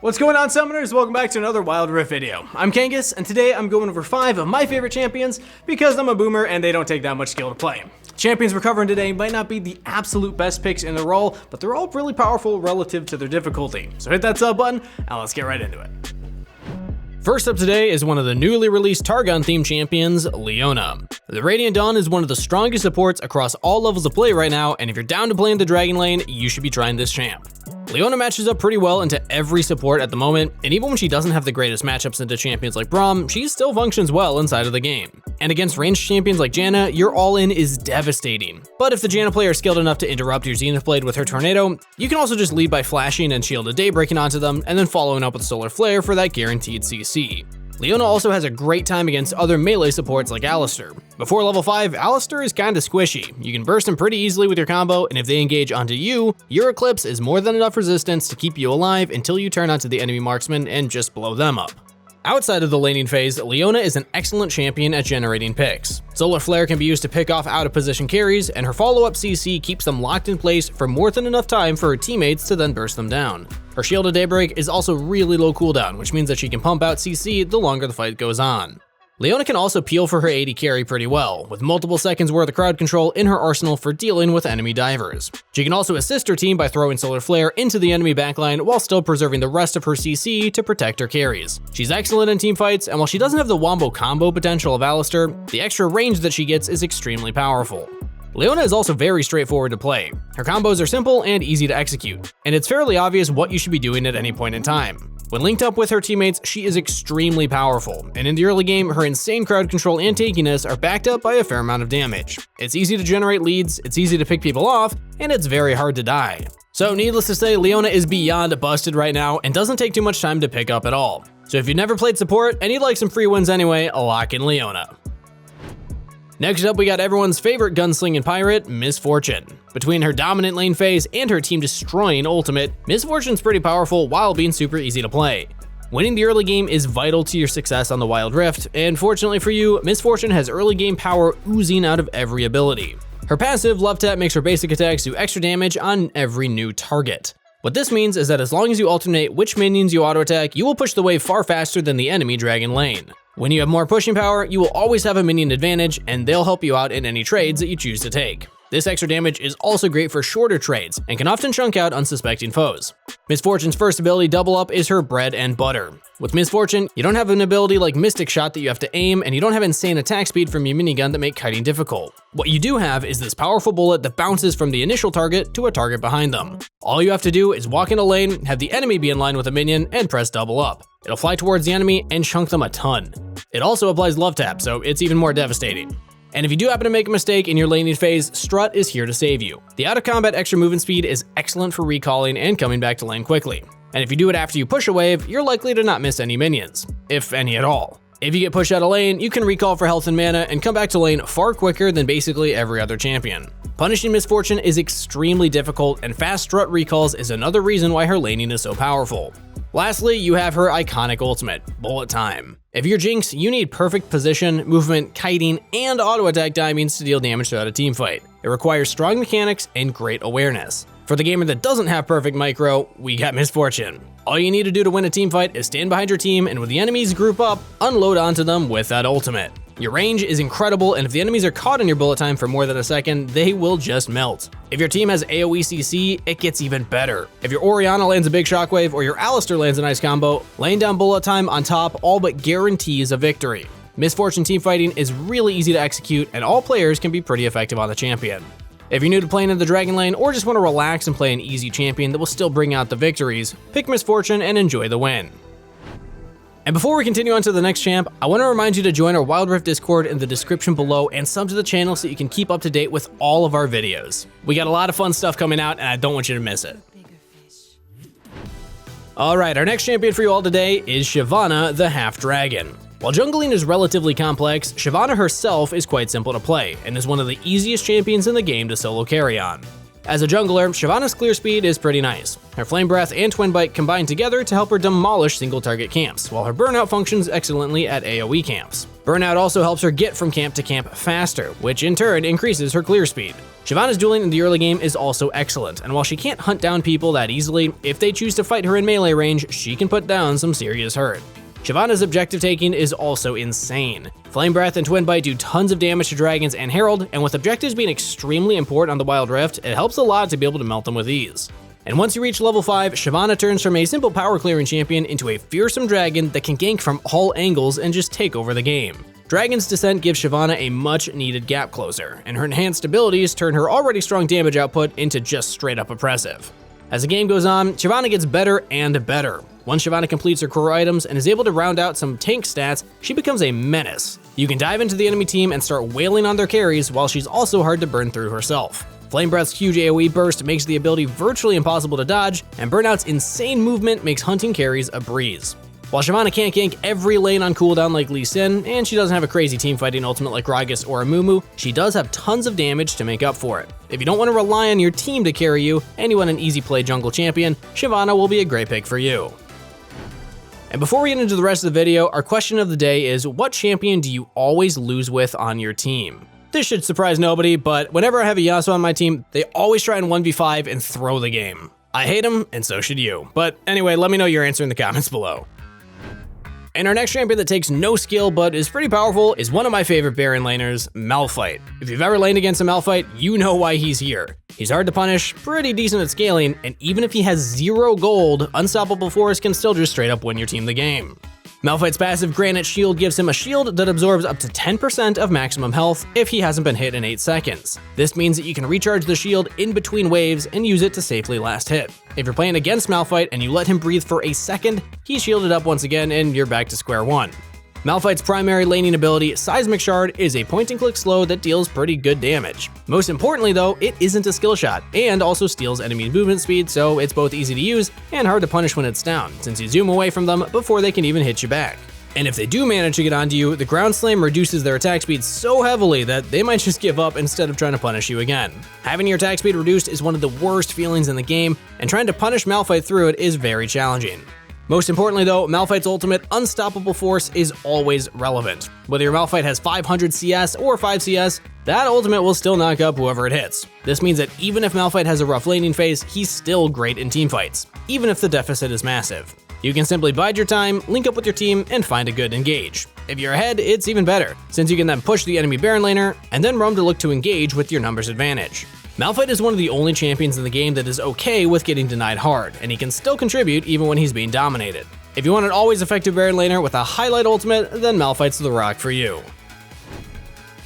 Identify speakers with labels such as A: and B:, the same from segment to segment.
A: What's going on, Summoners? Welcome back to another Wild Rift video. I'm Kangas, and today I'm going over 5 of my favorite champions because I'm a boomer and they don't take that much skill to play. Champions we're covering today might not be the absolute best picks in the role, but they're all really powerful relative to their difficulty. So hit that sub button, and let's get right into it. First up today is one of the newly released Targon-themed champions, Leona. The Radiant Dawn is one of the strongest supports across all levels of play right now, and if you're down to play in the Dragon lane, you should be trying this champ. Leona matches up pretty well into every support at the moment, and even when she doesn't have the greatest matchups into champions like Braum, she still functions well inside of the game. And against ranged champions like Janna, your all-in is devastating. But if the Janna player is skilled enough to interrupt your Zenith Blade with her Tornado, you can also just lead by flashing and Shield of Day breaking onto them, and then following up with Solar Flare for that guaranteed CC. Leona also has a great time against other melee supports like Alistar. Before level 5, Alistar is kinda squishy. You can burst him pretty easily with your combo, and if they engage onto you, your Eclipse is more than enough resistance to keep you alive until you turn onto the enemy marksman and just blow them up. Outside of the laning phase, Leona is an excellent champion at generating picks. Solar Flare can be used to pick off out-of-position carries, and her follow-up CC keeps them locked in place for more than enough time for her teammates to then burst them down. Her Shield of Daybreak is also really low cooldown, which means that she can pump out CC the longer the fight goes on. Leona can also peel for her AD carry pretty well, with multiple seconds worth of crowd control in her arsenal for dealing with enemy divers. She can also assist her team by throwing Solar Flare into the enemy backline while still preserving the rest of her CC to protect her carries. She's excellent in team fights, and while she doesn't have the wombo combo potential of Alistar, the extra range that she gets is extremely powerful. Leona is also very straightforward to play. Her combos are simple and easy to execute, and it's fairly obvious what you should be doing at any point in time. When linked up with her teammates, she is extremely powerful, and in the early game, her insane crowd control and tankiness are backed up by a fair amount of damage. It's easy to generate leads, it's easy to pick people off, and it's very hard to die. So needless to say, Leona is beyond busted right now and doesn't take too much time to pick up at all. So if you've never played support and you'd like some free wins anyway, lock in Leona. Next up, we got everyone's favorite gunslinging pirate, Miss Fortune. Between her dominant lane phase and her team-destroying ultimate, Miss Fortune's pretty powerful while being super easy to play. Winning the early game is vital to your success on the Wild Rift, and fortunately for you, Miss Fortune has early game power oozing out of every ability. Her passive, Love Tap, makes her basic attacks do extra damage on every new target. What this means is that as long as you alternate which minions you auto-attack, you will push the wave far faster than the enemy dragon lane. When you have more pushing power, you will always have a minion advantage, and they'll help you out in any trades that you choose to take. This extra damage is also great for shorter trades, and can often chunk out unsuspecting foes. Miss Fortune's first ability, Double Up, is her bread and butter. With Miss Fortune, you don't have an ability like Mystic Shot that you have to aim, and you don't have insane attack speed from your minigun that make kiting difficult. What you do have is this powerful bullet that bounces from the initial target to a target behind them. All you have to do is walk in a lane, have the enemy be in line with a minion, and press Double Up. It'll fly towards the enemy and chunk them a ton. It also applies Love Tap, so it's even more devastating. And if you do happen to make a mistake in your laning phase, Strut is here to save you. The out-of-combat extra movement speed is excellent for recalling and coming back to lane quickly. And if you do it after you push a wave, you're likely to not miss any minions, if any at all. If you get pushed out of lane, you can recall for health and mana and come back to lane far quicker than basically every other champion. Punishing Miss Fortune is extremely difficult, and fast Strut recalls is another reason why her laning is so powerful. Lastly, you have her iconic ultimate, Bullet Time. If you're Jinx, you need perfect position, movement, kiting, and auto-attack timings to deal damage throughout a teamfight. It requires strong mechanics and great awareness. For the gamer that doesn't have perfect micro, we got Miss Fortune. All you need to do to win a teamfight is stand behind your team, and when the enemies group up, unload onto them with that ultimate. Your range is incredible, and if the enemies are caught in your bullet time for more than a second, they will just melt. If your team has AoE CC, it gets even better. If your Orianna lands a big shockwave or your Alistar lands a nice combo, laying down bullet time on top all but guarantees a victory. Miss Fortune teamfighting is really easy to execute, and all players can be pretty effective on the champion. If you're new to playing in the Dragon lane or just want to relax and play an easy champion that will still bring out the victories, pick Miss Fortune and enjoy the win. And before we continue on to the next champ, I want to remind you to join our Wild Rift Discord in the description below and sub to the channel so you can keep up to date with all of our videos. We got a lot of fun stuff coming out, and I don't want you to miss it. Alright, our next champion for you all today is Shyvana, the Half Dragon. While jungling is relatively complex, Shyvana herself is quite simple to play, and is one of the easiest champions in the game to solo carry on. As a jungler, Shyvana's clear speed is pretty nice. Her Flame Breath and Twin Bite combine together to help her demolish single target camps, while her Burnout functions excellently at AoE camps. Burnout also helps her get from camp to camp faster, which in turn increases her clear speed. Shyvana's dueling in the early game is also excellent, and while she can't hunt down people that easily, if they choose to fight her in melee range, she can put down some serious hurt. Shyvana's objective taking is also insane. Flame Breath and Twin Bite do tons of damage to dragons and Herald, and with objectives being extremely important on the Wild Rift, it helps a lot to be able to melt them with ease. And once you reach level 5, Shyvana turns from a simple power clearing champion into a fearsome dragon that can gank from all angles and just take over the game. Dragon's Descent gives Shyvana a much needed gap closer, and her enhanced abilities turn her already strong damage output into just straight up oppressive. As the game goes on, Shyvana gets better and better. Once Shyvana completes her core items and is able to round out some tank stats, she becomes a menace. You can dive into the enemy team and start wailing on their carries while she's also hard to burn through herself. Flame Breath's huge AoE burst makes the ability virtually impossible to dodge, and Burnout's insane movement makes hunting carries a breeze. While Shyvana can't gank every lane on cooldown like Lee Sin, and she doesn't have a crazy teamfighting ultimate like Gragas or Amumu, she does have tons of damage to make up for it. If you don't want to rely on your team to carry you, and you want an easy play jungle champion, Shyvana will be a great pick for you. And before we get into the rest of the video, our question of the day is, what champion do you always lose with on your team? This should surprise nobody, but whenever I have a Yasuo on my team, they always try and 1v5 and throw the game. I hate them, and so should you. But anyway, let me know your answer in the comments below. And our next champion that takes no skill but is pretty powerful is one of my favorite Baron laners, Malphite. If you've ever laned against a Malphite, you know why he's here. He's hard to punish, pretty decent at scaling, and even if he has 0 gold, Unstoppable Force can still just straight up win your team the game. Malphite's passive Granite Shield gives him a shield that absorbs up to 10% of maximum health if he hasn't been hit in 8 seconds. This means that you can recharge the shield in between waves and use it to safely last hit. If you're playing against Malphite and you let him breathe for a second, he's shielded up once again and you're back to square one. Malphite's primary laning ability, Seismic Shard, is a point-and-click slow that deals pretty good damage. Most importantly though, it isn't a skill shot, and also steals enemy movement speed, so it's both easy to use and hard to punish when it's down, since you zoom away from them before they can even hit you back. And if they do manage to get onto you, the Ground Slam reduces their attack speed so heavily that they might just give up instead of trying to punish you again. Having your attack speed reduced is one of the worst feelings in the game, and trying to punish Malphite through it is very challenging. Most importantly though, Malphite's ultimate, Unstoppable Force, is always relevant. Whether your Malphite has 500 CS or 5 CS, that ultimate will still knock up whoever it hits. This means that even if Malphite has a rough laning phase, he's still great in teamfights, even if the deficit is massive. You can simply bide your time, link up with your team, and find a good engage. If you're ahead, it's even better, since you can then push the enemy Baron laner, and then roam to look to engage with your numbers advantage. Malphite is one of the only champions in the game that is okay with getting denied hard, and he can still contribute even when he's being dominated. If you want an always effective Baron laner with a highlight ultimate, then Malphite's the rock for you.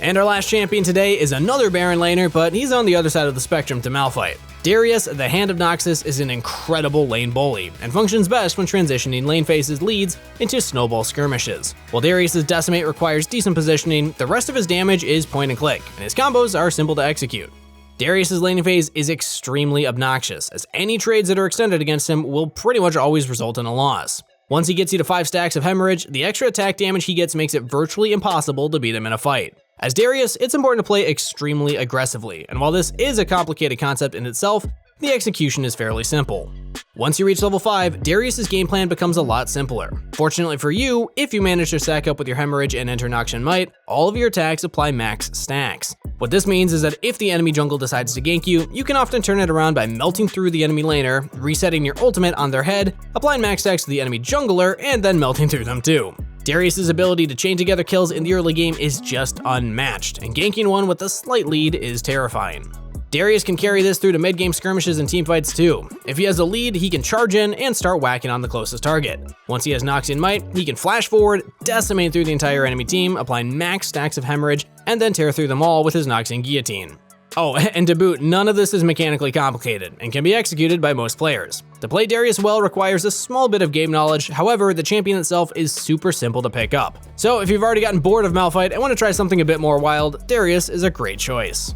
A: And our last champion today is another Baron laner, but he's on the other side of the spectrum to Malphite. Darius, the Hand of Noxus, is an incredible lane bully, and functions best when transitioning lane phases leads into snowball skirmishes. While Darius's Decimate requires decent positioning, the rest of his damage is point and click, and his combos are simple to execute. Darius's laning phase is extremely obnoxious, as any trades that are extended against him will pretty much always result in a loss. Once he gets you to 5 stacks of Hemorrhage, the extra attack damage he gets makes it virtually impossible to beat him in a fight. As Darius, it's important to play extremely aggressively, and while this is a complicated concept in itself, the execution is fairly simple. Once you reach level 5, Darius's game plan becomes a lot simpler. Fortunately for you, if you manage to stack up with your Hemorrhage and enter Noxian Might, all of your attacks apply max stacks. What this means is that if the enemy jungle decides to gank you, you can often turn it around by melting through the enemy laner, resetting your ultimate on their head, applying max stacks to the enemy jungler, and then melting through them too. Darius's ability to chain together kills in the early game is just unmatched, and ganking one with a slight lead is terrifying. Darius can carry this through to mid-game skirmishes and teamfights too. If he has a lead, he can charge in and start whacking on the closest target. Once he has Noxian Might, he can flash forward, decimate through the entire enemy team, applying max stacks of Hemorrhage, and then tear through them all with his Noxian Guillotine. Oh, and to boot, none of this is mechanically complicated, and can be executed by most players. To play Darius well requires a small bit of game knowledge, however, the champion itself is super simple to pick up. So if you've already gotten bored of Malphite and want to try something a bit more wild, Darius is a great choice.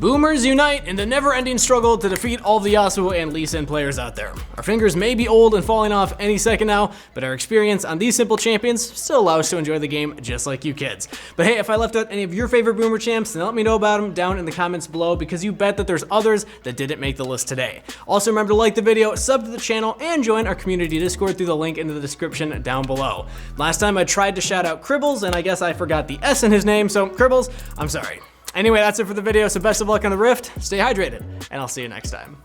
A: Boomers unite in the never-ending struggle to defeat all the Yasuo and Lee Sin players out there. Our fingers may be old and falling off any second now, but our experience on these simple champions still allow us to enjoy the game just like you kids. But hey, if I left out any of your favorite Boomer champs, then let me know about them down in the comments below, because you bet that there's others that didn't make the list today. Also remember to like the video, sub to the channel, and join our community Discord through the link in the description down below. Last time I tried to shout out Cribbles, and I guess I forgot the S in his name, so Cribbles, I'm sorry. Anyway, that's it for the video, so best of luck on the Rift, stay hydrated, and I'll see you next time.